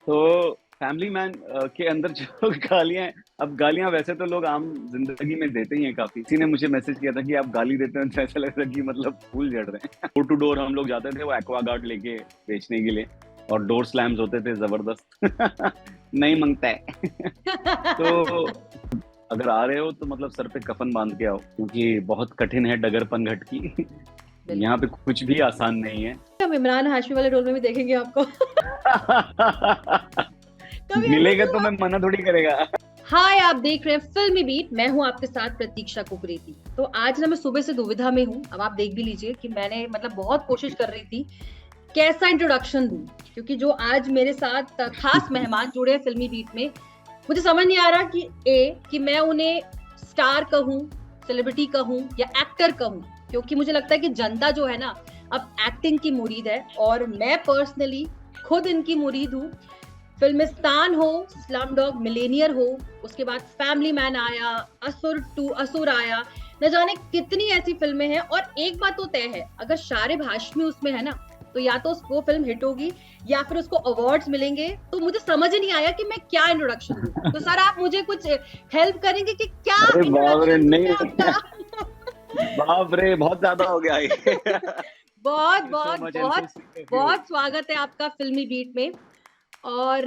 तो family man के अंदर जो गालियाँ हैं, अब गालियाँ वैसे तो लोग आम ज़िंदगी में देते ही हैं काफ़ी। किसी ने मुझे मैसेज किया था कि आप गाली देते हैं तो ऐसा लग रहा है कि मतलब फूल झड़ रहे हैं। डोर टू डोर हम लोग जाते थे वो एक्वागार्ड लेके बेचने के लिए और डोर स्लैम्स होते थे ज़बरदस्त। नहीं माँगता है। तो अगर आ रहे हो तो मतलब सर पे कफ़न बाँध के आओ क्योंकि बहुत कठिन है डगर पनघट की। यहाँ बिल्कुल। पे कुछ भी आसान नहीं है। हम इमरान हाशमी वाले रोल में भी देखेंगे आपको। कभी ऐसा मिलेगा नहीं तो हुआ? मैं मना थोड़ी करेगा। हाय, आप देख रहे हैं फिल्मी बीट। मैं हूं आपके साथ प्रतीक्षा कुकरेती। तो आज ना मैं सुबह से दुविधा में हूं। अब आप देख भी लीजिए कि मैंने मतलब बहुत कोशिश कर रही थी कैसा इंट्रोडक्शन दूं, क्योंकि जो आज मेरे साथ खास मेहमान जुड़े हैं फिल्मी बीट में, मुझे समझ नहीं आ रहा कि मैं उन्हें स्टार कहूं, सेलिब्रिटी कहूं या एक्टर कहूं, क्योंकि मुझे लगता है कि जनता जो है ना अब एक्टिंग की मुरीद है और मैं पर्सनली खुद इनकी मुरीद हूं। फिल्मिस्तान हो, स्लम डॉग मिलेनियर हो, उसके बाद फैमिली मैन आया, असुर टू असुर आया, न जाने कितनी ऐसी फिल्में हैं। और एक बात तो तय है, अगर शारिब हाशमी उसमें है ना, तो या तो वो फिल्म हिट होगी या फिर उसको अवार्ड्स मिलेंगे। तो मुझे समझ ही नहीं आया कि मैं क्या इंट्रोडक्शन दूं। तो सर आप मुझे कुछ हेल्प करेंगे कि क्या अरे बाप रे इंट्रोडक्शन दूं मैं नहीं। आपका? बाप रे बहुत ज्यादा हो गया ये। बहुत थैंक यू सो बहुत मच, आई एम सो बहुत सिक ऑफ यू। बहुत स्वागत है आपका फिल्मी बीट में। और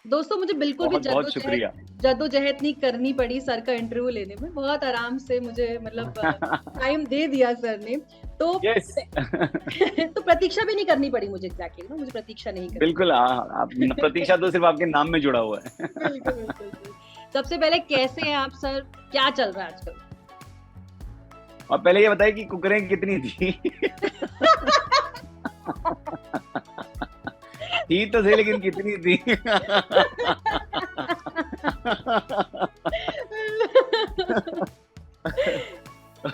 दोस्तों मुझे बिल्कुल भी बहुत बहुत शुक्रिया। जद्दोजहद नहीं करनी पड़ी सर का इंटरव्यू लेने में। बहुत आराम से मुझे मतलब टाइम दे दिया सर ने। तो यस। तो प्रतीक्षा भी नहीं करनी पड़ी मुझे। एग्जैक्टली ना, मुझे प्रतीक्षा नहीं करनी बिल्कुल आप पड़ी। प्रतीक्षा तो सिर्फ आपके नाम में जुड़ा हुआ है। बिल्कुल बिल्कुल बिल्कुल। सबसे पहले कैसे हैं आप सर? क्या चल रहा है आजकल? और पहले ये बताइए कि कुकरें कितनी थी। थी तो सही लेकिन कितनी थी।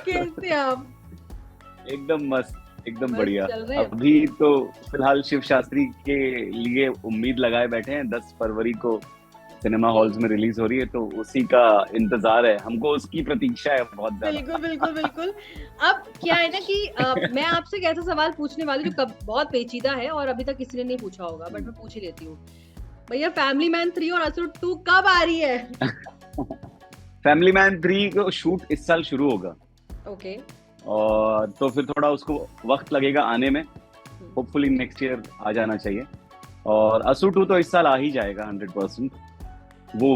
कैसे आप? एकदम मस्त, एकदम बस बढ़िया। चल रहे हैं। अभी तो फिलहाल शिव शास्त्री के लिए उम्मीद लगाए बैठे हैं। 10 फरवरी को सिनेमा हॉल्स में रिलीज हो रही है तो उसी का इंतजार है हमको, उसकी प्रतीक्षा है बहुत बिल्कुल ज्यादा। बिल्कुल बिल्कुल। अब क्या है ना कि मैं आपसे एक ऐसा सवाल पूछने वाली जो कब बहुत पेचीदा है और अभी तक किसी ने नहीं पूछा होगा, बट मैं पूछ ही लेती हूँ। भैया फैमिली मैन 3 और असुर 2 कब आ रही है? फैमिली मैन 3 को शूट इस साल शुरू होगा ओके। और तो फिर थोड़ा उसको वक्त लगेगा आने में। होपफुली नेक्स्ट ईयर आ जाना चाहिए। और असुर 2 तो इस साल आ ही जाएगा 100%। वो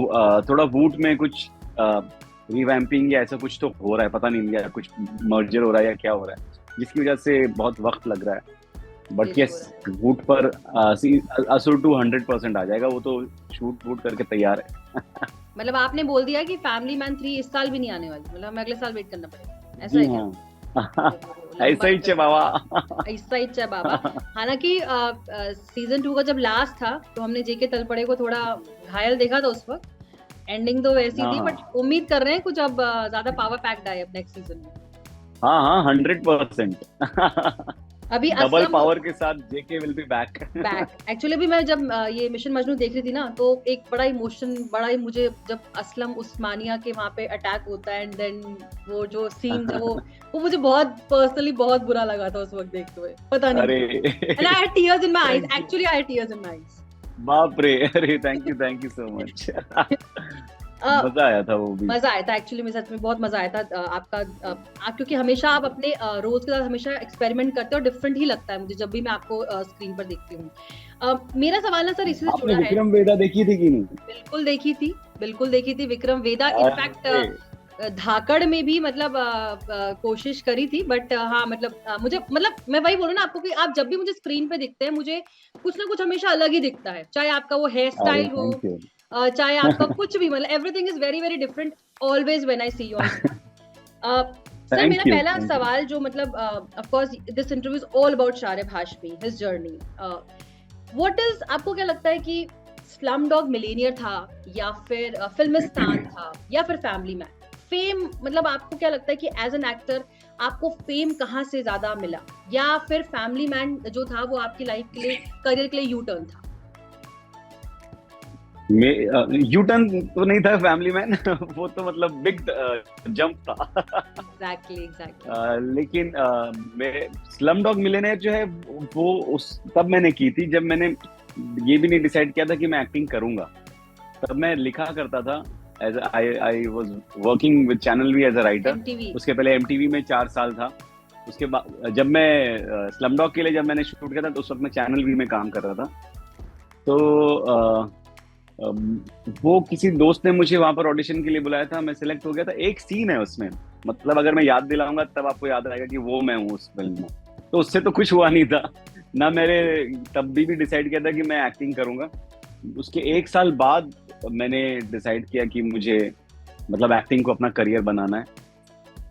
थोड़ा वूट में कुछ रिवैम्पिंग या ऐसा कुछ तो हो रहा है, पता नहीं, या कुछ मर्जर हो रहा है या क्या हो रहा है जिसकी वजह से बहुत वक्त लग रहा है। बट डिले हो यस, रहा है। वूट पर असुर 2 100% आ जाएगा। वो तो शूट वूट करके तैयार है। मतलब आपने बोल दिया कि फैमिली मैन 3 इस साल भी नहीं आने वाली, मतलब हमें अगले साल वेट करना पड़ेगा, ऐसा जी है क्या? हाँ। ओह, ऐसा लंबा ही चे इंतजार। बाबा। ऐसा ही चा बाबा। हालांकि सीजन 2 का जब लास्ट था तो हमने जेके तलपड़े को थोड़ा घायल देखा था उस वक्त। एंडिंग तो वैसी हाँ थी, बट हाँ उम्मीद कर रहे हैं कुछ अब ज्यादा पावर पैक्ड आए अब नेक्स्ट सीजन में। हाँ हाँ 100%। अभी डबल असलम पावर के साथ JK will be back. Back. Actually भी मैं जब ये मिशन मजनू देख रही थी ना, तो एक बड़ा इमोशन, बड़ा ही मुझे, जब असलम उस्मानिया के वहां पे अटैक होता है एंड देन वो जो सीन, जब वो मुझे बहुत पर्सनली बहुत बुरा लगा था उस वक्त देखते हुए, पता नहीं अरे क्यों। And I had tears in my eyes, thank you. Actually I had tears in my eyes. बाप रे, अरे थैंक यू सो मच। मजा आया था वो भी। मजा आया था एक्चुअली में, सच में बहुत मजा आया था। आपका क्योंकि हमेशा आप अपने रोल्स के साथ हमेशा एक्सपेरिमेंट करते हो, डिफरेंट ही लगता है मुझे जब भी मैं आपको स्क्रीन पर देखती हूँ। मेरा सवाल ना सर इसी से आपने जुड़ा है। विक्रम वेदा देखी थी कि नहीं? बिल्कुल देखी थी, बिल्कुल देखी थी विक्रम वेदा। इनफैक्ट अरे धाकड़ में भी मतलब कोशिश करी थी, बट हाँ मतलब मुझे, मतलब मैं वही बोलूँ ना आपको कि आप जब भी मुझे स्क्रीन पे दिखते हैं, मुझे कुछ ना कुछ हमेशा अलग ही दिखता है। चाहे आपका वो हेयर अरे स्टाइल हो, थैंक यू। चाहे आपका कुछ भी, मतलब everything is very very different always when I see you on screen. Sir मेरा थैंक यू पहला थैंक यू। सवाल जो मतलब of course this interview is all about Sharib Hashmi, his journey. What is, आपको क्या लगता है कि स्लम डॉग मिलेनियर था या फिर फिल्मिस्तान था या फिर फैमिली मैन? फेम, मतलब आपको क्या लगता है कि एज एन एक्टर आपको फेम कहाँ से ज्यादा मिला, या फिर फैमिली मैन जो था वो आपकी लाइफ के लिए, करियर के लिए यू टर्न था? यू टर्न तो नहीं था फैमिली मैन। वो तो मतलब बिग जंप था। Exactly exactly. लेकिन मैं स्लम डॉग मिलियनेयर जो है वो उस तब मैंने की थी जब मैंने ये भी नहीं डिसाइड किया था कि मैं एक्टिंग करूंगा। तब मैं लिखा करता था, as I was working with channel V as a writer. MTV। उसके पहले एमटीवी में 4 साल था। उसके बाद जब मैं स्लमडॉग के लिए जब मैंने शूट किया था तो उस वक्त मैं चैनल वी में काम कर रहा था। तो वो किसी दोस्त ने मुझे वहां पर ऑडिशन के लिए बुलाया था, मैं सिलेक्ट हो गया था। एक सीन है उसमें, मतलब अगर मैं याद दिलाऊंगा तब आपको याद आएगा कि वो मैं हूँ उस फिल्म में। तो उससे तो कुछ हुआ नहीं था ना, मेरे तब भी डिसाइड किया था कि मैं एक्टिंग करूंगा। उसके 1 साल बाद मैंने डिसाइड किया कि मुझे मतलब एक्टिंग को अपना करियर बनाना है।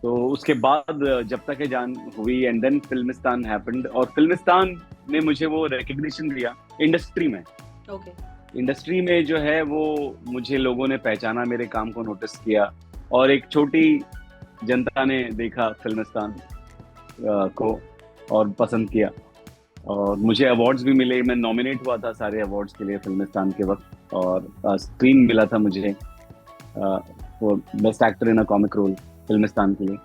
तो उसके बाद जब तक है जान हुई, एंड देन फिल्मिस्तान हैपेंड, और फिल्मिस्तान ने मुझे वो रिकग्निशन दिया इंडस्ट्री में। ओके। इंडस्ट्री में जो है वो मुझे लोगों ने पहचाना, मेरे काम को नोटिस किया, और एक छोटी जनता ने देखा फिल्मिस्तान को और पसंद किया। और मुझे अवार्ड्स भी मिले, मैं नॉमिनेट हुआ था सारे अवार्ड्स के लिए फिल्मिस्तान के वक्त, और स्क्रीन मिला था मुझे best actor in a comic role Filmistan के लिए।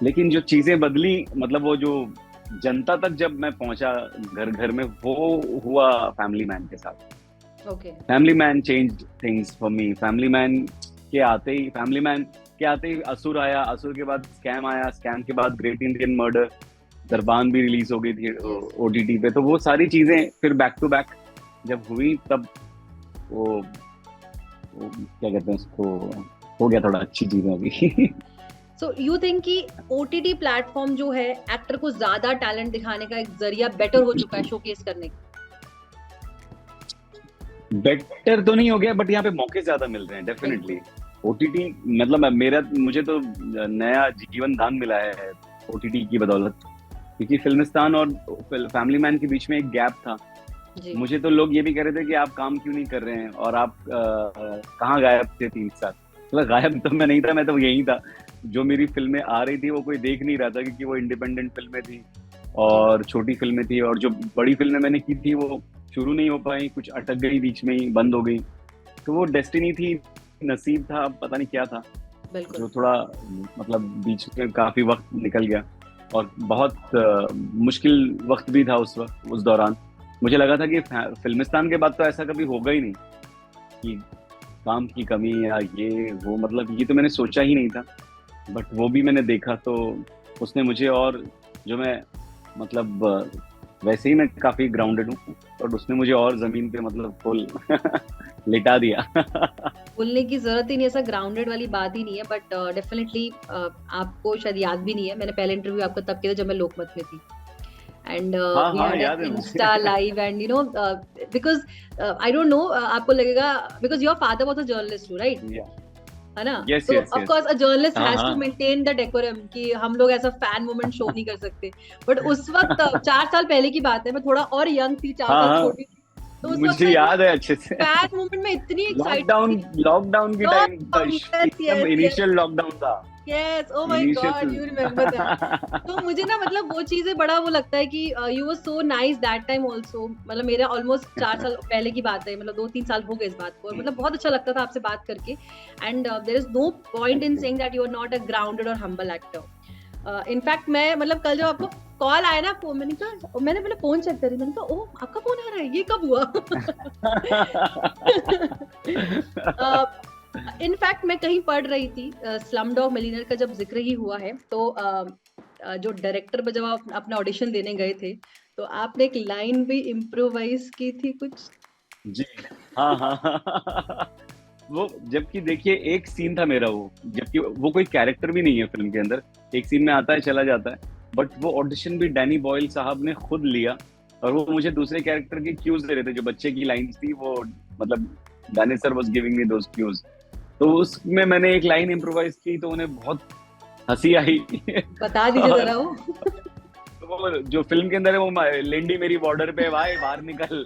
लेकिन जो चीजें बदली, मतलब वो जो जनता तक जब मैं पहुंचा घर घर में, वो हुआ फैमिली मैन के साथ। Okay. Family man changed things for me. Family man के आते ही असुर आया, असुर के बाद स्कैम आया, स्कैम के बाद ग्रेट इंडियन मर्डर, दरबान भी रिलीज हो गई थी ओटीटी पे। तो वो सारी चीजें फिर बैक टू बैक जब हुई, तब वो क्या कहते हैं उसको, हो गया थोड़ा अच्छी चीजें अभी। सो यू थिंक कि OTT प्लेटफॉर्म जो है एक्टर को ज्यादा टैलेंट दिखाने का एक जरिया बेटर हो चुका है शोकेस करने का? बेटर तो नहीं हो गया, बट यहाँ पे मौके ज्यादा मिल रहे हैं डेफिनेटली। ओटीटी मतलब मुझे तो नया जीवन दान मिला है ओटीटी की बदौलत, क्योंकि फिल्मिस्तान और फैमिली मैन के बीच में एक गैप था। जी। मुझे तो लोग ये भी कह रहे थे कि आप काम क्यों नहीं कर रहे हैं, और आप कहाँ गायब थे 3 साल। मतलब गायब तो मैं नहीं था, मैं तो यही था। जो मेरी फिल्में आ रही थी वो कोई देख नहीं रहा था, क्योंकि वो इंडिपेंडेंट फिल्में थी और छोटी फिल्में थी, और जो बड़ी फिल्में मैंने की थी वो शुरू नहीं हो पाई, कुछ अटक गई, बीच में ही बंद हो गई। तो वो डेस्टिनी थी, नसीब था, पता नहीं क्या था, जो थोड़ा मतलब बीच में काफी वक्त निकल गया, और बहुत मुश्किल वक्त भी था उस वक्त, उस दौरान। मुझे लगा था कि फिल्मिस्तान के बाद तो ऐसा कभी होगा ही नहीं कि काम की कमी या ये वो, मतलब ये तो मैंने सोचा ही नहीं था। बट वो भी मैंने देखा, तो उसने मुझे, और जो मैं मतलब वैसे ही मैं काफी ग्राउंडेड हूँ, और उसने मुझे और जमीन पे मतलब फुल लिटा दिया। बोलने की जरूरत ही नहीं, ऐसा ग्राउंडेड वाली बात ही नहीं है। बट डेफिनेटली आपको शायद याद भी नहीं है, मैंने पहले इंटरव्यू आपका तब किया था जब मैं लोकमत में थी, and we had an Insta live, and you know because I don't know, आपको लगेगा because your father was a journalist too, right? है ना? तो of course a journalist has to maintain the decorum कि हम लोग ऐसा फैन मोमेंट शो नहीं कर सकते। बट उस वक्त 4 साल पहले की बात है, मैं थोड़ा और यंग थी, 4 साल छोटी थी, तो उस मुझे याद है अच्छे से। फैन मोमेंट में इतनी एक्साइटेड, लॉकडाउन की टाइम एकदम इनिशियल लॉकडाउन था। Yes, oh my God, you remember that. तो मुझे ना मतलब वो चीजें बड़ा वो लगता है कि you were so nice that time also. मतलब मेरा ऑलमोस्ट 4 साल पहले की बात है, मतलब 2-3 साल हो गए इस बात को, और मतलब बहुत अच्छा लगता था आपसे बात करके। And there is no point in saying that you are not a grounded or humble actor. In fact मैं मतलब कल जब आपको कॉल आया ना, मैंने कहा, मैंने पहले फोन चेक करी, मैंने कहा ओह आपका फोन आ रहा है, ये कब हुआ? इनफैक्ट मैं कहीं पढ़ रही थी, स्लमडॉग मिलियनेयर का जब जिक्र ही हुआ है, तो जो डायरेक्टर पर जब आप अपना ऑडिशन देने गए थे, तो आपने एक लाइन भी इम्प्रोवाइज की थी कुछ। जी हाँ। वो जबकि देखिए एक सीन था मेरा, वो जबकि वो कोई कैरेक्टर भी नहीं है फिल्म के अंदर, एक सीन में आता है चला जाता है, बट वो ऑडिशन भी डैनी बॉयल साहब ने खुद लिया, और वो मुझे दूसरे कैरेक्टर के क्यूज दे रहे थे, जो बच्चे की लाइंस थी, वो मतलब Danny sir was giving me those cues. तो उसमें मैंने एक लाइन इम्प्रोवाइज की, तो उन्हें बहुत हंसी आई। बता दीजिए जरा वो जो फिल्म के अंदर है, वो लेंडी मेरी बॉर्डर पे भाई बाहर निकल।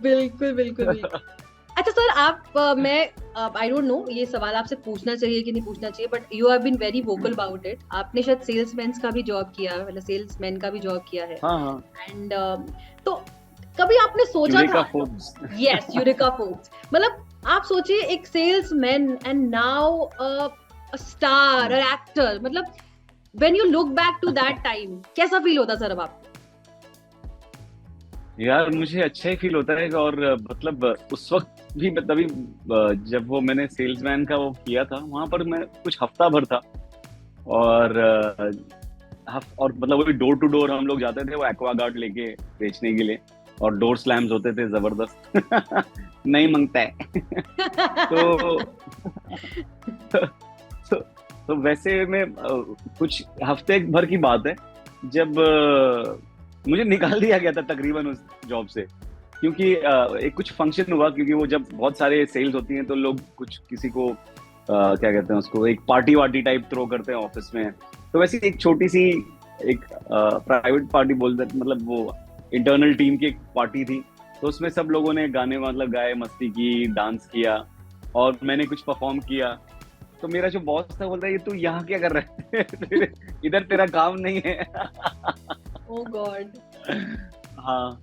बिल्कुल बिल्कुल। अच्छा सर, आप मैं आई डोंट नो ये सवाल आपसे पूछना चाहिए कि नहीं पूछना चाहिए, but you have been very vocal about it. आपने शायद सेल्समैन का भी जॉब किया है, मतलब सेल्समैन का भी जॉब किया है। हाँ। एंड तो कभी आपने सोचा था? Yes, Eureka Forbes. मतलब आप सोचिए, एक salesman and now a star, a actor, मतलब when you look back to that time कैसा फील होता सर अब आपको? यार मुझे अच्छा ही फील होता है, और मतलब उस वक्त भी तभी जब वो मैंने सेल्समैन का वो किया था, वहां पर मैं कुछ हफ्ता भर था, और और मतलब वही डोर टू डोर हम लोग जाते थे वो एक्वागार्ड लेके बेचने के लिए, और डोर स्लैम्स होते थे जबरदस्त। नहीं मांगता है। तो तो, तो वैसे में कुछ हफ्ते भर की बात है, जब मुझे निकाल दिया गया था तकरीबन उस जॉब से, क्योंकि एक कुछ फंक्शन हुआ, क्योंकि वो जब बहुत सारे सेल्स होती हैं तो लोग कुछ किसी को क्या कहते हैं उसको, एक पार्टी वार्टी टाइप थ्रो करते हैं ऑफिस में। तो वैसे एक छोटी सी एक प्राइवेट पार्टी बोलते, मतलब वो इंटरनल टीम की एक पार्टी थी। तो उसमें सब लोगों ने गाने मतलब गाए, मस्ती की, डांस किया, और मैंने कुछ परफॉर्म किया। तो मेरा जो बॉस था बोलता है, ये तू यहाँ क्या कर रहा है? इधर तेरा काम नहीं है। ओह गॉड। हाँ,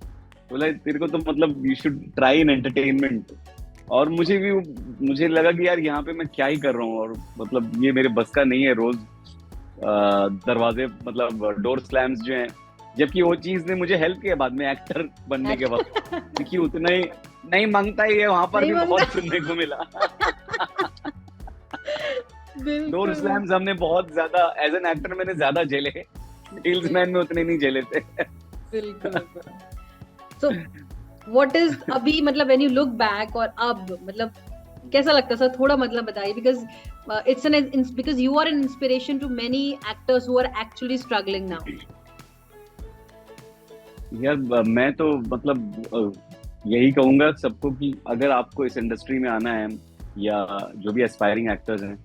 बोला तेरे को तो मतलब you should try in entertainment. और मुझे लगा कि यार यहाँ पे मैं क्या ही कर रहा हूँ, और मतलब ये मेरे बस का नहीं है रोज दरवाजे मतलब डोर स्लैम्स जो हैं। जबकि वो चीज ने मुझे हेल्प किया बाद में एक्टर बनने के वक्त, क्योंकि उतना ही नहीं मांगता ही है, वहां पर भी बहुत सुनने को मिला। डोर स्लैम्स हमने बहुत ज्यादा, एज एन एक्टर मैंने ज्यादा झेले, सेल्समैन में उतने नहीं झेले थे। बिल्कुल। So, what is अभी मतलब when you look back और अब मतलब कैसा लगता है सर, थोड़ा मतलब बताइए, because you are an inspiration to many actors who are actually struggling now. यार मैं तो मतलब यही कहूंगा सबको कि अगर आपको इस इंडस्ट्री में आना है, या जो भी एस्पायरिंग एक्टर्स हैं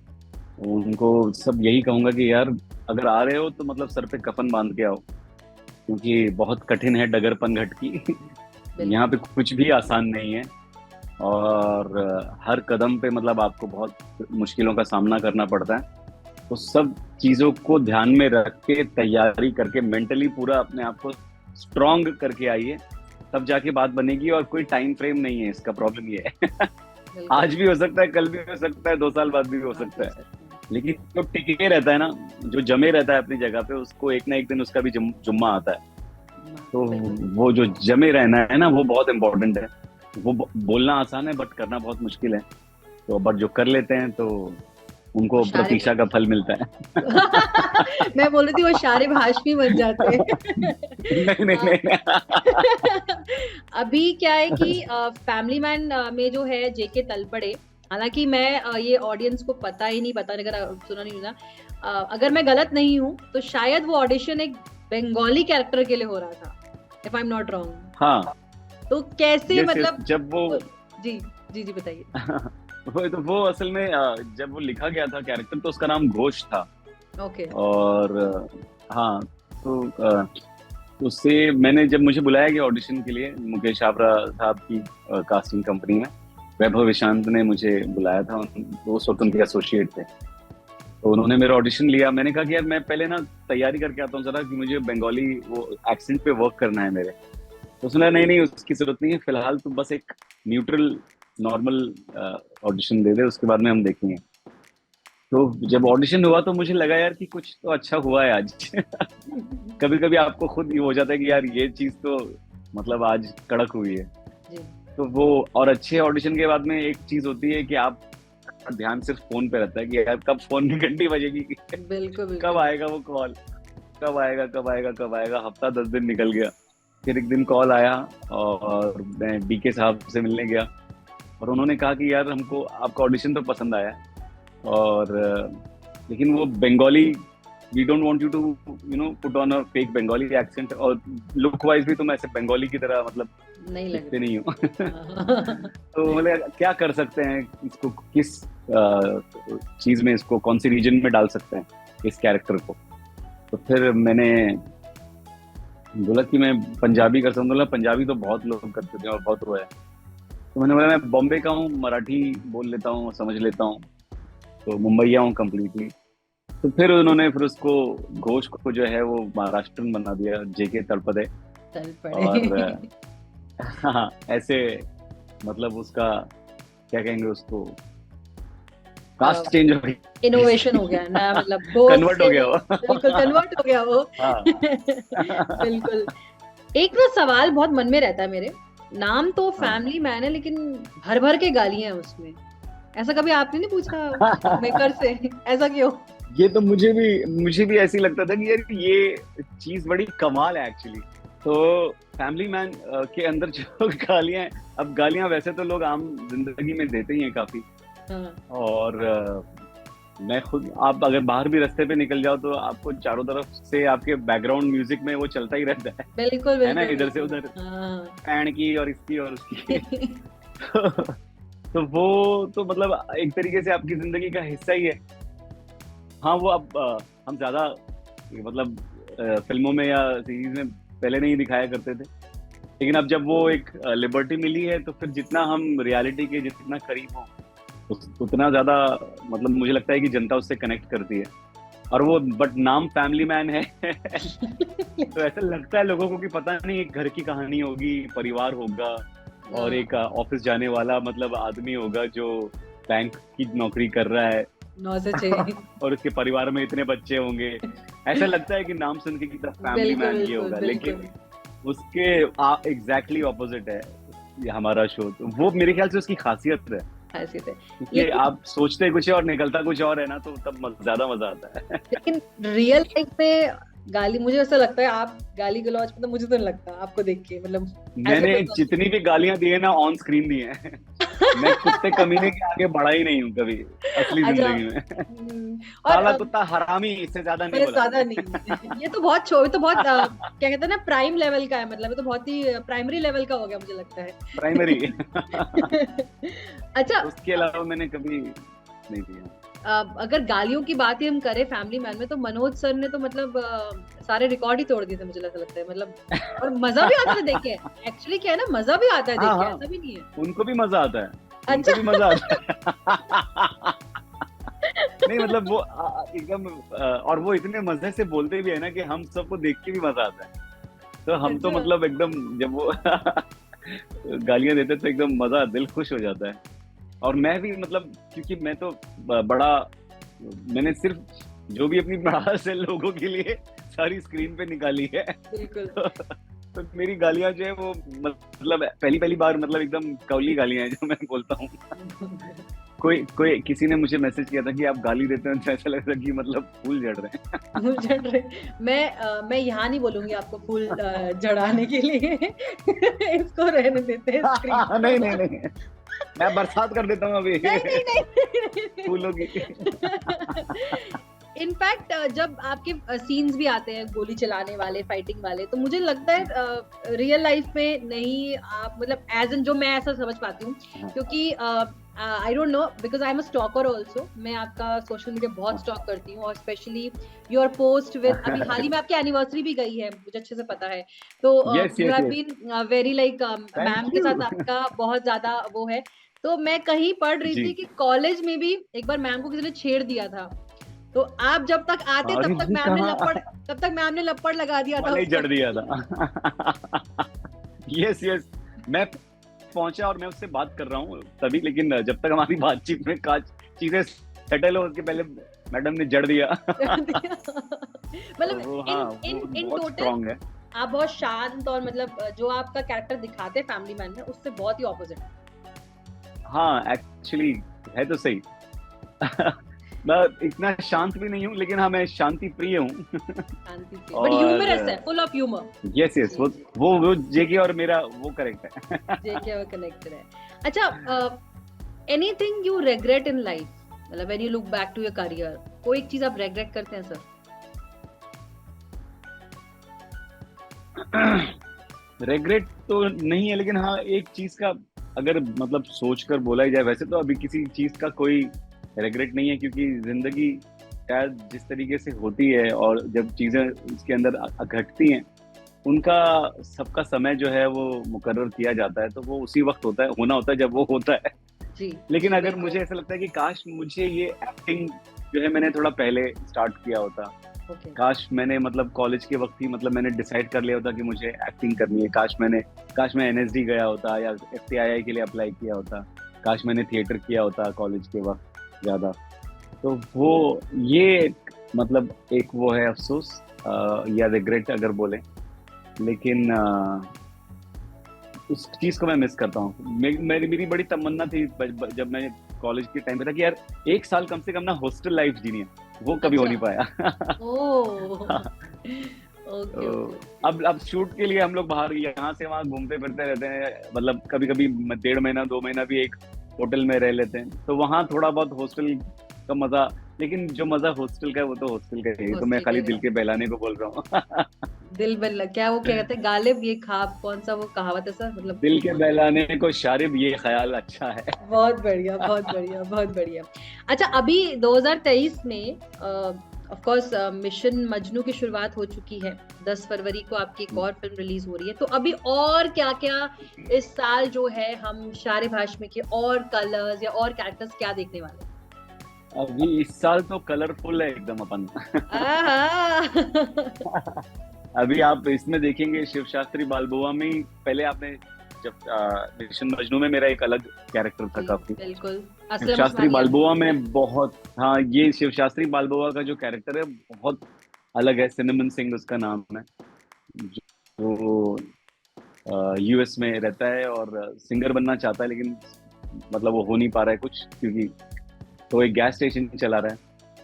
उनको सब यही कहूंगा कि यार अगर आ रहे हो तो मतलब सर पे कफन बांध के आओ, क्योंकि बहुत कठिन है डगर पनघट की। यहाँ पे कुछ भी आसान नहीं है, और हर कदम पे मतलब आपको बहुत मुश्किलों का सामना करना पड़ता है। तो सब चीज़ों को ध्यान में रख के तैयारी करके मेंटली पूरा अपने आप को स्ट्रॉन्ग करके आइए, तब जाके बात बनेगी। और कोई टाइम फ्रेम नहीं है इसका, प्रॉब्लम ये है। आज भी हो सकता है, कल भी हो सकता है, 2 साल बाद भी हो सकता है, लेकिन जो टिके रहता है ना, जो जमे रहता है अपनी जगह पे, उसको एक ना एक दिन उसका भी जुम्मा आता है। तो वो जो जमे रहना है ना, वो बहुत इम्पोर्टेंट है। वो बोलना आसान है बट करना बहुत मुश्किल है। तो बट जो कर लेते हैं तो उनको प्रतीक्षा का फल मिलता है। मैं बोल रही थी वो शारिब हाशमी बन जाते हैं। नहीं। अभी क्या है कि फैमिली मैन में जो है जेके तलपड़े, हालांकि मैं ये ऑडियंस को पता अगर सुना नहीं ना, अगर मैं गलत नहीं हूँ तो शायद वो ऑडिशन एक बंगाली कैरेक्टर के लिए हो रहा था, if I am not wrong. हाँ, तो कैसे मतलब जब वो जी बताइए। वो असल में जब वो लिखा गया था कैरेक्टर, तो उसका नाम घोष था। ओके। और हाँ, तो उससे मैंने, जब मुझे बुलाया गया ऑडिशन के लिए मुकेश आबरा साहब की कास्टिंग कंपनी में, वैभव विशांत ने मुझे बुलाया था, वो उस वक्त उनके एसोसिएट थे। तो उन्होंने मेरा ऑडिशन लिया। मैंने कहा कि यार मैं पहले ना तैयारी करके आता हूँ जरा, कि मुझे बंगाली वो एक्सेंट पे वर्क करना है मेरे। तो उसने नहीं उसकी जरूरत नहीं है, फिलहाल तो बस एक न्यूट्रल नॉर्मल ऑडिशन दे दे, उसके बाद में हम देखेंगे। तो जब ऑडिशन हुआ तो मुझे लगा यार कि कुछ तो अच्छा हुआ है आज। कभी कभी आपको खुद ये हो जाता है कि यार ये चीज तो मतलब आज कड़क हुई है। तो वो, और अच्छे ऑडिशन के बाद में एक चीज होती है कि आप ध्यान सिर्फ फोन पे रहता है कि यार कब फोन की घंटी बजेगी, बिल्कुल। कब आएगा वो कॉल, कब आएगा। हफ्ता 10 दिन निकल गया। फिर एक दिन कॉल आया और मैं डीके साहब से मिलने गया, और उन्होंने कहा कि यार हमको आपका ऑडिशन तो पसंद आया, और लेकिन वो Bengali, we don't want you to put on a fake Bengali accent, और लुक वाइज भी तुम ऐसे बंगाली की तरह मतलब नहीं लगते नहीं हो। तो मतलब क्या कर सकते हैं इसको, किस चीज में इसको, कौन सी रीजन में डाल सकते हैं इस कैरेक्टर को। तो फिर मैंने बोला कि मैं पंजाबी कर सकता हूँ। बोला पंजाबी तो बहुत लोग करते थे और बहुत वो है। तो मैंने बोला मैं बॉम्बे का हूँ, मराठी बोल लेता हूँ, समझ लेता हूँ, तो मुंबईया हूँ कम्प्लीटली। तो फिर उन्होंने उसको, घोष को जो है वो महाराष्ट्रन बना दिया, जेके तलपड़े। और हाँ, ऐसे मतलब उसका क्या कहेंगे उसको, कास्ट चेंज हो गई, इनोवेशन हो गया ना, मतलब दोस्त कन्वर्ट हो से गया वो। बिल्कुल कन्वर्ट हो गया वो। हाँ। बिल्कुल। एक ना सवाल बहुत मन में रहता है मेरे, नाम तो हाँ। फैमिली मैन है लेकिन भर भर के गालियां हैं उसमें, ऐसा कभी आपने नहीं पूछा मेकर से, ऐसा क्यों? ये तो मुझे भी ऐसे ही लगता था कि यार ये चीज बड़ी कमाल है एक्चुअली। तो फैमिली मैन के अंदर जो गालियां हैं, अब गालियां वैसे तो लोग आम जिंदगी में देते ही हैं काफी। हाँ, और मैं खुद, आप अगर बाहर भी रास्ते पे निकल जाओ तो आपको चारों तरफ से आपके बैकग्राउंड म्यूजिक में वो चलता ही रहता बिल्कुल है ना, बिल्कुल इधर से बिल्कुल। उधर, हाँ। पैन की और इसकी और उसकी। तो वो तो मतलब एक तरीके से आपकी जिंदगी का हिस्सा ही है। हाँ, वो अब हम ज्यादा मतलब फिल्मों में या सीरीज में पहले नहीं दिखाया करते थे, लेकिन अब जब वो एक लिबर्टी मिली है तो फिर जितना हम रियलिटी के जितना करीब हो उतना ज्यादा मतलब मुझे लगता है कि जनता उससे कनेक्ट करती है। और वो बट नाम फैमिली मैन है तो ऐसा लगता है लोगों को कि पता नहीं एक घर की कहानी होगी, परिवार होगा और एक ऑफिस जाने वाला मतलब आदमी होगा जो बैंक की नौकरी कर रहा है 9 से 6। और उसके परिवार में इतने बच्चे होंगे। ऐसा लगता है कि नाम सुन के कि फैमिली बिल्कुल मैन ये बिल्कुल होगा, बिल्कुल। लेकिन उसके एग्जैक्टली ऑपोजिट है ये हमारा शो। तो वो मेरे ख्याल से उसकी खासियत है, हैसियत है। क्योंकि लेकिन आप सोचते कुछ है और निकलता कुछ और है ना, तो तब ज्यादा मजा आता है। लेकिन रियल लाइफ में गाली, मुझे ऐसा लगता है आप गाली गलौज, मतलब मुझे तो नहीं लगता आपको देख के, मतलब ऐसा मैंने कोई जितनी भी गालियां दी है ना ऑन स्क्रीन दी है। मैं कुत्ते कमीने के आगे बढ़ा ही नहीं हूँ कभी असली अच्छा। जिंदगी में। और काला कुत्ता हरामी, इससे ज्यादा नहीं मेरे बोला ज्यादा मैंने। नहीं, ये तो बहुत ये तो बहुत क्या कहते हैं ना, प्राइम लेवल का है, मतलब ये तो बहुत ही प्राइमरी लेवल का हो गया मुझे लगता है। प्राइमरी। अच्छा, उसके अलावा मैंने कभी नहीं दिया। अगर गालियों की बात ही हम करें फैमिली मैन में, तो मनोज सर ने तो मतलब सारे रिकॉर्ड ही तोड़ दिए थे मुझे ऐसा लगता है, मतलब और मजा भी आता है देख के। एक्चुअली क्या है ना, मजा भी आता है देख के, हाँ, ऐसा भी नहीं है। उनको भी मजा आता है, अच्छा। उनको भी मजा आता है। नहीं मतलब वो एकदम और वो इतने मजे से बोलते भी है ना कि हम सबको देख के भी मजा आता है। तो हम तो अच्छा। मतलब एकदम जब वो गालियां देते तो एकदम मजा, दिल खुश हो जाता है। और मैं भी मतलब क्योंकि मैं तो बड़ा, मैंने सिर्फ जो भी अपनी बड़ा से लोगों के लिए सारी स्क्रीन पे निकाली है। बिल्कुल। तो मेरी गालियां जो है वो मतलब पहली बार मतलब एकदम कौली गालियां हैं जो मैं बोलता हूँ। कोई किसी ने मुझे मैसेज किया था कि आप गाली देते हैं तो ऐसा लगता है कि मतलब फूल झड़ रहे हैं। फूल झड़ रहे। मैं यहाँ नहीं बोलूंगी आपको फूल झड़ाने के लिए। इसको रहने देते हैं स्क्रीन। नहीं नहीं नहीं, मैं बरसात कर देता हूँ अभी नहीं नहीं नहीं। फूलों की। इनफैक्ट जब आपके सीन्स भी आते हैं गोली चलाने वाले, फाइटिंग वाले, तो मुझे लगता है रियल लाइफ में नहीं, आप मतलब एज एन, जो मैं ऐसा समझ पाती हूँ, क्योंकि आई don't no because I am a stalker also, मैं आपका सोशल मीडिया बहुत स्टॉक करती हूँ, और स्पेशली योर पोस्ट विद, अभी हाल ही में आपकी एनिवर्सरी भी गई है, मुझे अच्छे से पता है। तो yes you yes have yes, been very like, thank ma'am के यू। साथ आपका बहुत ज्यादा वो है। तो मैं कहीं पढ़ रही जी, थी कि कॉलेज में भी एक बार मैम को किसी ने छेड़ दिया था, तो आप जब तक आते अरे तब तक जी मैम ने लपड़ लगा दिया था वाले उसको। जड़ दिया था। यस यस, मैं पहुंचा और मैं उससे बात कर रहा हूँ तभी, लेकिन जब तक हमारी बातचीत में चीजें सेटल हो उसके पहले मैडम ने जड़ दिया। मतलब वो हाँ, इन वो इन इन बहुत टोटल स्ट्रांग है। आप बहुत शांत, और मतलब जो आपका कैरेक्टर दिखाते हैं फैमिली मैन में, उससे बहुत ही ऑपोजिट। हाँ एक्चुअली है तो सही। मैं इतना शांत भी नहीं हूँ, लेकिन हाँ मैं शांति प्रिय हूँ। शांति से, बट और ह्यूमरस है, full of humour. Yes yes, वो जेके और मेरा वो करेक्ट है। जेके और कनेक्टेड है। अच्छा, anything you regret in life, मतलब when you look back to your career, कोई एक चीज आप रिग्रेट करते हैं सर? रेग्रेट तो नहीं है, लेकिन हाँ एक चीज का अगर मतलब सोच कर बोला ही जाए, वैसे तो अभी किसी चीज का कोई रेग्रेट नहीं है, क्योंकि जिंदगी शायद जिस तरीके से होती है और जब चीजें उसके अंदर घटती हैं, उनका सबका समय जो है वो मुकर्रर किया जाता है, तो वो उसी वक्त होता है, होना होता है जब वो होता है। जी। लेकिन जी, अगर बिल्कुल। मुझे ऐसा लगता है कि काश मुझे ये एक्टिंग जो है मैंने थोड़ा पहले स्टार्ट किया होता, ओके। काश मैंने मतलब कॉलेज के वक्त ही मतलब मैंने डिसाइड कर लिया होता कि मुझे एक्टिंग करनी है, काश मैं एनएसडी गया होता या एफटीआईआई के लिए अप्लाई किया होता, काश मैंने थिएटर किया होता कॉलेज के वक्त ज्यादा, तो वो ये मतलब एक वो है अफसोस या रिग्रेट अगर बोले, लेकिन उस चीज को मैं मिस करता हूँ। मेरी बड़ी तमन्ना थी जब मैं कॉलेज के टाइम पे था कि यार एक साल कम से कम ना हॉस्टल लाइफ जीनी है, वो कभी हो अच्छा। नहीं पाया। ओह। हाँ, ओके तो ओके। अब शूट के लिए हम लोग बाहर यहाँ से वहां घूमते फिरते रहते हैं, मतलब कभी कभी 1.5 महीना 2 महीना भी एक होटल में रह लेते हैं, तो वहाँ थोड़ा बहुत हॉस्टल का मजा। लेकिन जो मजा हॉस्टल का है वो तो हॉस्टल का है, तो मैं हॉस्टल का खाली है। दिल के बहलाने को बोल रहा हूँ। दिल बल्ला, क्या वो क्या कहते हैं, गालिब ये ख्वाब, कौन सा वो कहावत है सर, मतलब दिल के बहलाने को शारिब ये ख्याल अच्छा है। बहुत बढ़िया बहुत बढ़िया बहुत बढ़िया। अच्छा, अभी 2023 में ऑफ कोर्स मिशन मजनू की शुरुआत हो चुकी है। 10 फरवरी को आपकी एक और फिल्म रिलीज हो रही है, तो अभी और क्या क्या इस साल जो है हम शारिब हाशमी के और कलर्स या और कैरेक्टर्स क्या देखने वाले हैं? अभी इस साल तो कलरफुल है एकदम अपन। आहा। अभी आप इसमें देखेंगे शिव शास्त्री बालबुआ में ही, पहले आपने जब मिशन मजनू में मेरा एक अलग कैरेक्टर था जी काफी। बिल्कुल, शिव असलम शास्त्री उस्मानिया। बालबुआ में बहुत, हाँ ये शिव शास्त्री बालबुआ का जो कैरेक्टर है बहुत अलग है। सिनेमन सिंह उसका नाम है, जो यूएस में रहता है और सिंगर बनना चाहता है, लेकिन मतलब वो हो नहीं पा रहा है कुछ, क्योंकि तो एक गैस स्टेशन चला रहा है।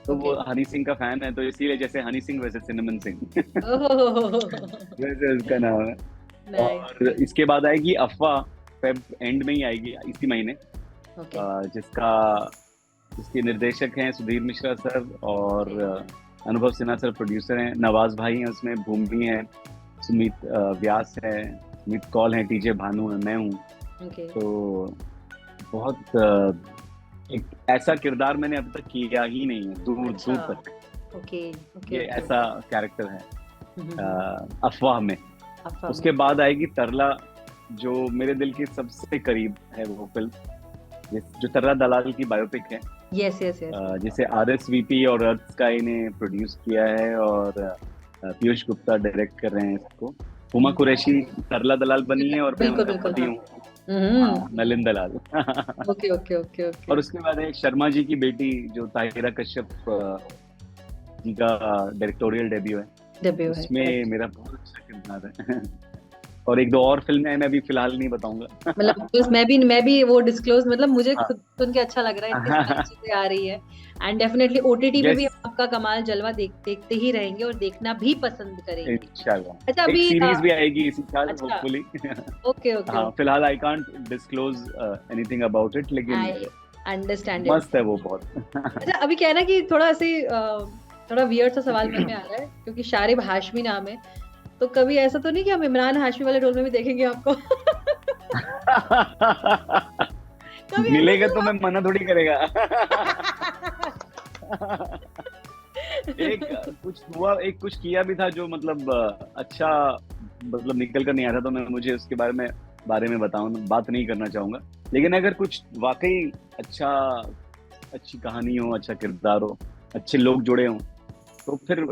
तो ओके। वो हनी सिंह का फैन है, तो इसीलिए जैसे हनी सिंह वैसे सिनेमन सिंह। ओह। वैसे उसका नाम है। नाइस और नाइस। इसके बाद आएगी अफवाह, फेब एंड में ही आएगी इसी महीने, ओके। जिसका जिसके निर्देशक हैं सुधीर मिश्रा सर, और अनुभव सिन्हा सर प्रोड्यूसर हैं, नवाज भाई हैं उसमें, भूमि है, सुमित व्यास है, सुमित कौल है, टीजे भानु है, मैं हूँ। ओके। तो बहुत एक ऐसा किरदार मैंने अभी तक किया ही नहीं है दूर अच्छा। दूर तक। ओके ओके ये ओके। ऐसा कैरेक्टर है हम्म। अफवाह में। अफवाह उसके में। बाद आएगी तरला, जो मेरे दिल के सबसे करीब है वो फिल्म, जो तरला दलाल की बायोपिक है, यस यस यस। जिसे RSVP और अर्थ स्काई ने प्रोड्यूस किया है, और पीयूष गुप्ता डायरेक्ट कर रहे हैं इसको। हुमा कुरैशी तरला दलाल बनी है और मैं बिल्कुल उनका बिल्कुल पति हाँ। हूँ, हम्म। Nalin Dalal. Okay okay okay okay. और उसके बाद एक शर्मा जी की बेटी जो ताहिरा कश्यप जी का डायरेक्टोरियल डेब्यू है, डेब्यू है, उसमें करेक्ट। मेरा बहुत अच्छा किरदार है। और एक दो और फिल्में हैं, मैं अभी फिलहाल नहीं बताऊंगा। मतलब बस मैं भी वो डिस्क्लोज, मतलब मुझे हाँ। खुद सुन के अच्छा लग रहा है, इतनी सारी चीजें आ रही है। एंड डेफिनेटली OTT पे भी यस, हम आपका कमाल जलवा देखते ही रहेंगे और देखना भी पसंद करेंगे। अच्छा इंशाल्लाह एक अभी सीरीज भी आएगी इसी साल अच्छा। होपफुली। ओके ओके हाँ, ओके। फिलहाल I can't disclose anything about it, लेकिन आई अंडरस्टैंड इट। मस्त है वो बहुत। अच्छा, अभी क्या है ना कि थोड़ा ऐसे थोड़ा वियर्ड सा सवाल मन में आ रहा है, क्योंकि शारिब हाशमी नाम है, तो कभी ऐसा तो नहीं कि हम इमरान हाशमी वाले रोल में भी देखेंगे आपको? कभी ऐसा मिलेगा नहीं तो मैं हुआ? मना थोड़ी करेगा। एक कुछ हुआ, एक कुछ किया भी था जो मतलब अच्छा मतलब निकल कर नहीं आया था, तो मैं मुझे उसके बारे में बात नहीं करना चाहूंगा। लेकिन अगर कुछ वाकई अच्छा, अच्छी कहानी हो, अच्छा किरदार हो, अच्छे लोग जुड़े हों, तो फिर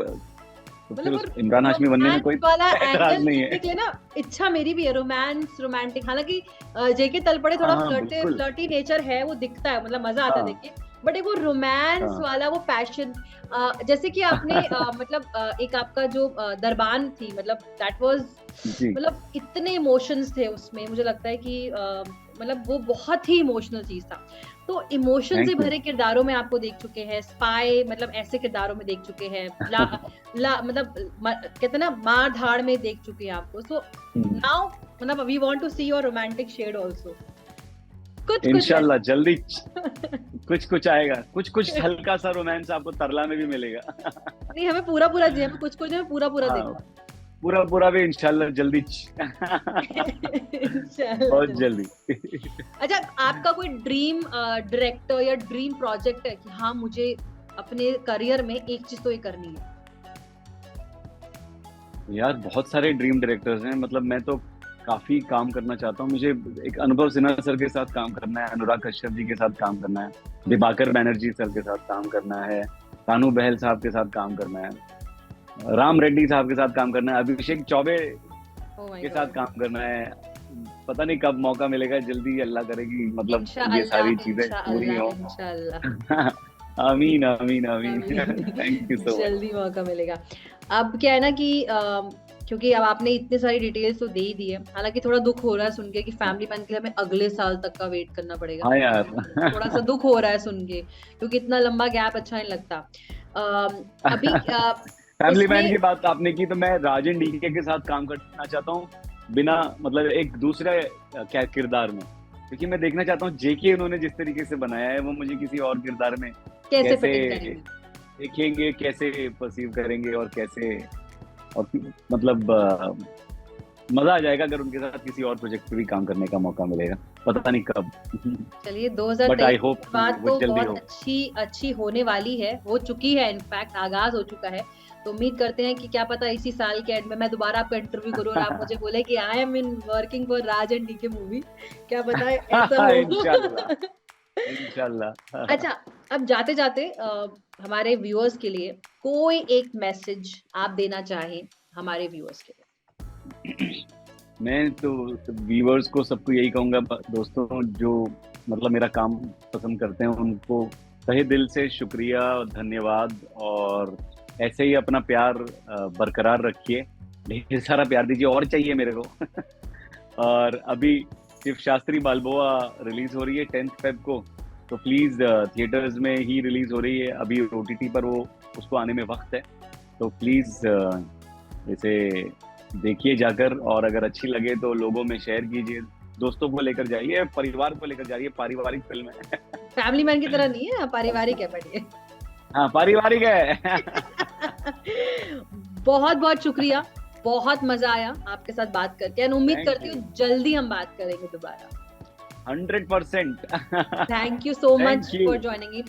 मतलब उस इमरान हाशमी बनने में कोई रोमांस वाला एतराज एंगल नहीं देखने है। के लिए ना इच्छा मेरी भी है, रोमांस रोमांटिक, हालांकि जेके तलपड़े हाँ थोड़ा हाँ फ्लर्टी बिल्कुल। फ्लर्टी नेचर है, वो दिखता है, मतलब मजा आता है हाँ देख के। बट एक वो रोमांस हाँ वाला वो पैशन, जैसे कि आपने मतलब एक आपका जो दरबान थी, मतलब दैट वाज, जी मतलब इतने इमोशंस थे उसमें, मुझे लगता है कि मतलब वो बहुत ही इमोशनल चीज था। तो इमोशन से थैंक यू। भरे किरदारों में आपको देख चुके हैं, स्पाई मतलब ऐसे किरदारों में देख चुके हैं, मतलब कहते हैं ना मार धाड़ में देख चुके हैं आपको। सो नाउ मतलब we want to see your romantic shade also, कुछ कुछ इंशाल्लाह ऐसा। जल्दी कुछ कुछ आएगा, कुछ कुछ हल्का सा रोमांस आपको तरला में भी मिलेगा। नहीं, हमें पूरा पूरा जी, हमें कुछ कुछ हमें पूरा पूरा हाँ, देखना। पूरा पूरा भी इंशाल्लाह जल्दी। इंशाल्लाह बहुत जल्दी। जल्दी। अच्छा, आपका कोई ड्रीम डायरेक्टर या ड्रीम प्रोजेक्ट है कि हाँ मुझे अपने करियर में एक चीज तो ये करनी है? यार बहुत सारे ड्रीम डायरेक्टर्स हैं, मतलब मैं तो काफी काम करना चाहता हूँ। मुझे एक अनुभव सिन्हा सर के साथ काम करना है, अनुराग कश्यप जी के साथ काम करना है, दिबाकर बैनर्जी सर के साथ काम करना है, कानू बहल साहब के साथ काम करना है, राम रेड्डी साहब के साथ काम करना है, अभिषेक चौबे Oh my के साथ God. काम करना है। पता नहीं कब मौका मिलेगा, जल्दी अल्लाह करेगी मतलब ये इंशाअल्लाह सारी चीजें पूरी इंशाअल्लाह हो। इंशाअल्लाह। आमीन आमीन आमीन। आमीन। Thank you so much. जल्दी मौका मिलेगा। अब क्या है ना कि क्योंकि अब आपने इतने सारी डिटेल्स तो दे ही दी है, हालांकि थोड़ा दुख हो रहा है सुन के कि फैमिली मैन के लिए हमें अगले साल तक का वेट करना पड़ेगा। हाँ यार। थोड़ा सा दुख हो रहा है सुन के, क्योंकि इतना लंबा गैप अच्छा नहीं लगता। अभी फैमिली मैन की उसमें बात आपने की तो मैं राजन डीके के साथ काम करना चाहता हूँ, बिना मतलब एक दूसरे क्या किरदार में, क्योंकि मैं देखना चाहता हूँ जेके उन्होंने जिस तरीके से बनाया है वो मुझे किसी और किरदार में कैसे कैसे फिटिंग करेंगे। देखेंगे, कैसे परसीव करेंगे और कैसे, और मतलब मजा आ जाएगा अगर उनके साथ किसी और प्रोजेक्ट पे भी काम करने का मौका मिलेगा, पता नहीं कब। चलिए बट आई 2023 होप की बात वो तो जल्दी बहुत हो। अच्छी अच्छी होने वाली है, हो चुकी है, इनफैक्ट आगाज हो चुका है। तो उम्मीद करते हैं कि क्या पता इसी साल के एंड में मैं दोबारा आपका इंटरव्यू करूं और आप मुझे बोले कि I am in working for Raj and DK movie. क्या पता है ऐसा हो। इंशाल्लाह इंशाल्लाह। अच्छा, अब जाते जाते हमारे व्यूअर्स के लिए कोई एक मैसेज आप देना चाहें हमारे व्यूअर्स के लिए। मैं तो व्यूअर्स को सबको यही कहूंगा, दोस्तों जो मतलब मेरा काम पसंद करते हैं उनको तहे दिल से शुक्रिया और धन्यवाद, और ऐसे ही अपना प्यार बरकरार रखिए, ढेर सारा प्यार दीजिए और चाहिए मेरे को। और अभी शिव शास्त्री बालबोआ रिलीज हो रही है 10 फेब को, तो प्लीज थिएटर्स में ही रिलीज हो रही है, अभी ओटीटी पर वो उसको आने में वक्त है, तो प्लीज इसे देखिए जाकर, और अगर अच्छी लगे तो लोगों में शेयर कीजिए, दोस्तों को लेकर जाइए, परिवार को लेकर जाइए, पारिवारिक फिल्म है। फैमिली मैन की तरह नहीं है, पारिवारिक है, पढ़िए। हाँ पारिवारिक है। बहुत बहुत शुक्रिया, बहुत मजा आया आपके साथ बात करके, एंड उम्मीद Thank करती you. हूँ जल्दी हम बात करेंगे दोबारा। 100%। Thank you so Thank much you. For joining in.